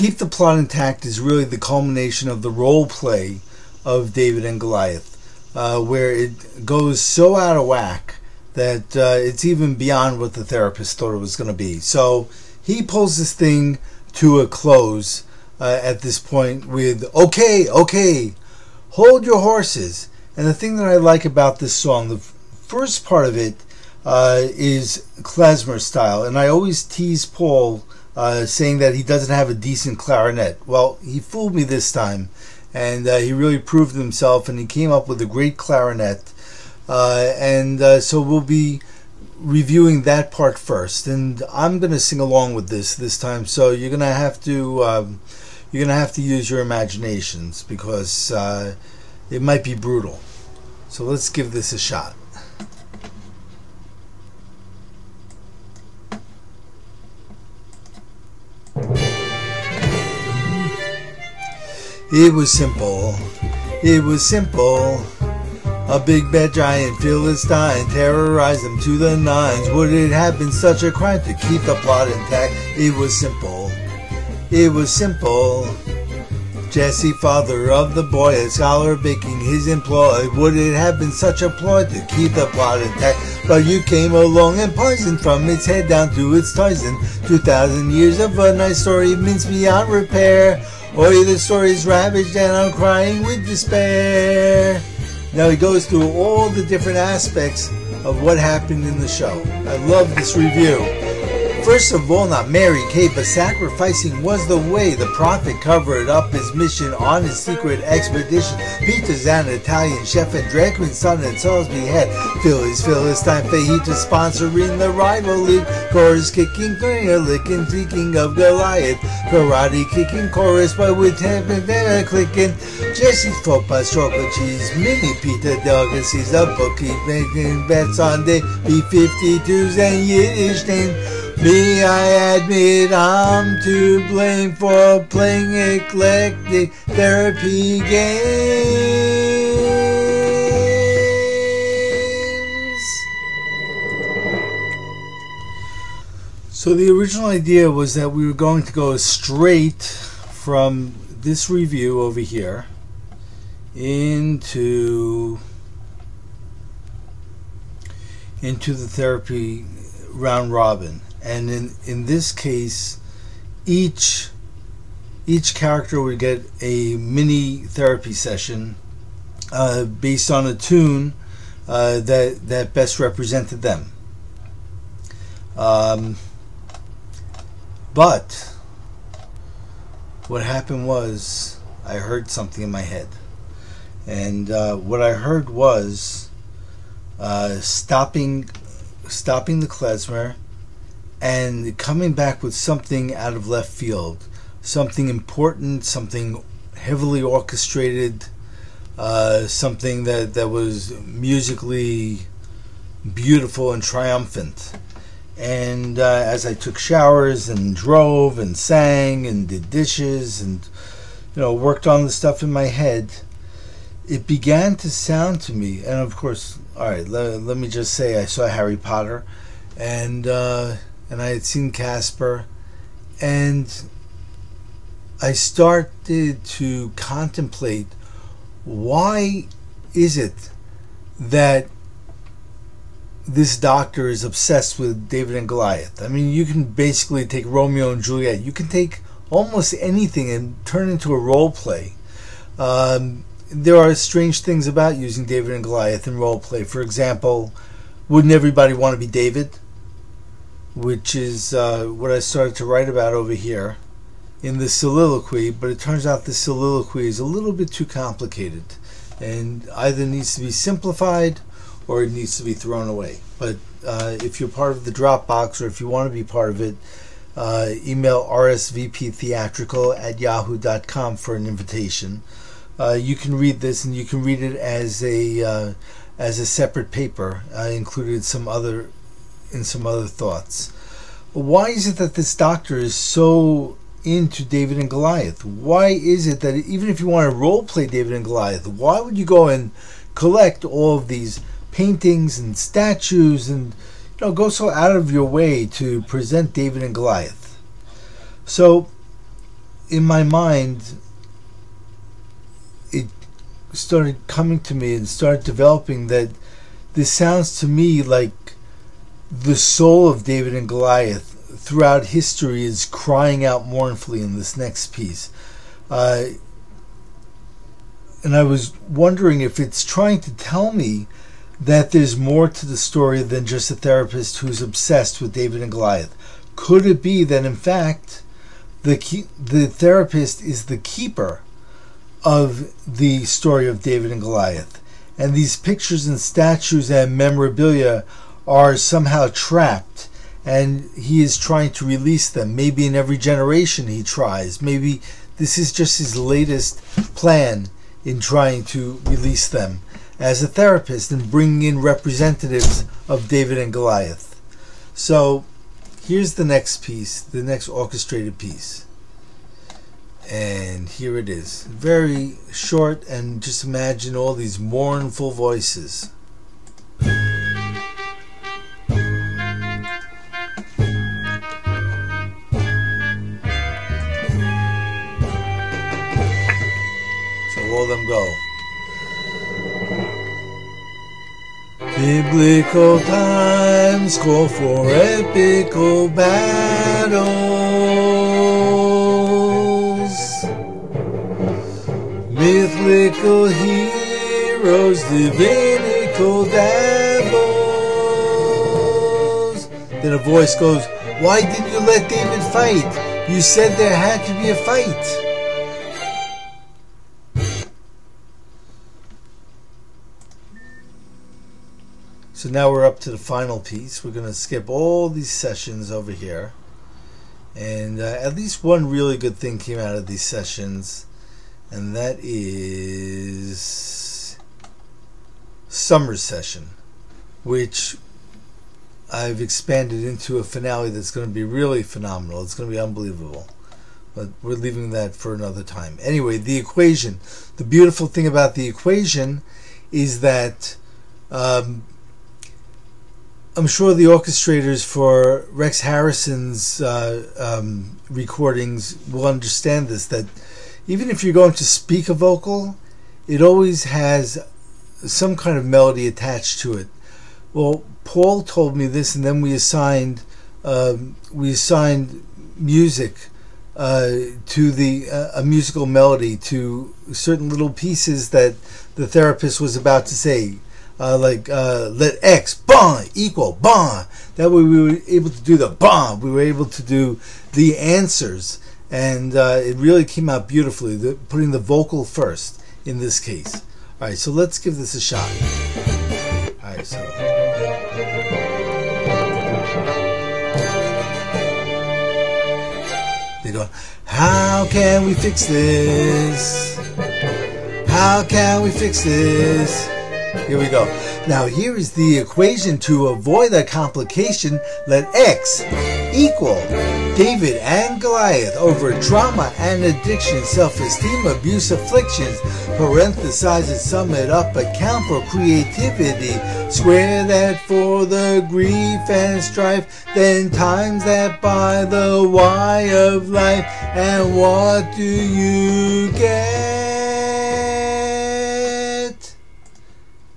Keep the Plot Intact is really the culmination of the role play of David and Goliath, where it goes so out of whack that it's even beyond what the therapist thought it was going to be. So he pulls this thing to a close at this point with, okay, hold your horses. And the thing that I like about this song, the first part of it is klezmer style. And I always tease Paul saying that he doesn't have a decent clarinet. Well, he fooled me this time. And he really proved himself, and he came up with a great clarinet. So we'll be reviewing that part first, and I'm going to sing along with this time. So you're going to have to use your imaginations, because it might be brutal. So let's give this a shot. It was simple. A big bad giant Philistine terrorized them to the nines. Would it have been such a crime to keep the plot intact? It was simple. Jesse, father of the boy, a scholar baking his employ. Would it have been such a ploy to keep the plot intact? But you came along and poisoned from its head down to its toys. 2,000 years of a nice story minced beyond repair. Oi, the story's ravaged and I'm crying with despair. Now he goes through all the different aspects of what happened in the show. I love this review. First of all, not Mary Kay, but sacrificing was the way. The prophet covered up his mission on his secret expedition. Peter's an Italian chef and drag queen son and Salisbury head. Philly's Philistine fajita sponsoring the rival league. Chorus kicking, licking, speaking of Goliath. Karate kicking chorus, but with temper clicking. Jesse's faux pas, chocolate cheese, mini pita delicacies, a bookie making bets on the B-52s and Yiddish name. Me, I admit I'm to blame for playing eclectic therapy games. So the original idea was that we were going to go straight from this review over here into the therapy round robin. And in this case, each character would get a mini therapy session based on a tune that best represented them. But what happened was I heard something in my head, and what I heard was stopping the klezmer and coming back with something out of left field, something important, something heavily orchestrated, something that was musically beautiful and triumphant. And as I took showers and drove and sang and did dishes and worked on the stuff in my head, it began to sound to me. And of course, all right, let me just say, I saw Harry Potter, and I had seen Casper, and I started to contemplate, why is it that this doctor is obsessed with David and Goliath? I mean, you can basically take Romeo and Juliet. You can take almost anything and turn it into a role play. There are strange things about using David and Goliath in role play. For example, wouldn't everybody want to be David? Which is what I started to write about over here in the soliloquy, but it turns out the soliloquy is a little bit too complicated and either needs to be simplified or it needs to be thrown away. But if you're part of the Dropbox, or if you want to be part of it, email rsvptheatrical@yahoo.com for an invitation. You can read this, and you can read it as a separate paper. I included some other thoughts. Why is it that this doctor is so into David and Goliath? Why is it that even if you want to role play David and Goliath, why would you go and collect all of these paintings and statues and go so out of your way to present David and Goliath? So in my mind, it started coming to me and started developing that this sounds to me like the soul of David and Goliath throughout history is crying out mournfully in this next piece. And I was wondering if it's trying to tell me that there's more to the story than just a therapist who's obsessed with David and Goliath. Could it be that, in fact, the therapist is the keeper of the story of David and Goliath, and these pictures and statues and memorabilia are somehow trapped, and he is trying to release them? Maybe in every generation he tries. Maybe this is just his latest plan in trying to release them as a therapist and bringing in representatives of David and Goliath. So here's the next piece, the next orchestrated piece. And here it is. Very short, and just imagine all these mournful voices. All them go. Biblical times call for epical battles. Mythical heroes, divinical devils. Then a voice goes, "Why didn't you let David fight? You said there had to be a fight." So now we're up to the final piece. We're going to skip all these sessions over here. And at least one really good thing came out of these sessions. And that is Summer Session, which I've expanded into a finale that's going to be really phenomenal. It's going to be unbelievable. But we're leaving that for another time. Anyway, the equation. The beautiful thing about the equation is that I'm sure the orchestrators for Rex Harrison's recordings will understand this, that even if you're going to speak a vocal, it always has some kind of melody attached to it. Well, Paul told me this, and then we assigned music to a musical melody to certain little pieces that the therapist was about to say. Let X bond equal bond. That way we were able to do the bond. We were able to do the answers, and it really came out beautifully. Putting the vocal first in this case. All right, so let's give this a shot. All right, so they go, how can we fix this? How can we fix this? Here we go. Now here is the equation to avoid that complication. Let X equal David and Goliath over trauma and addiction, self-esteem, abuse, afflictions. Parenthesize it, sum it up, account for creativity. Square that for the grief and strife. Then times that by the Y of life. And what do you get?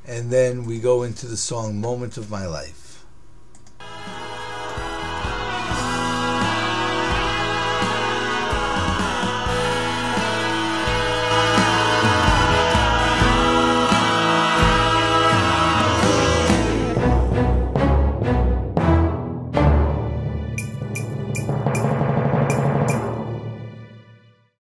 And then we go into the song Moment of My Life.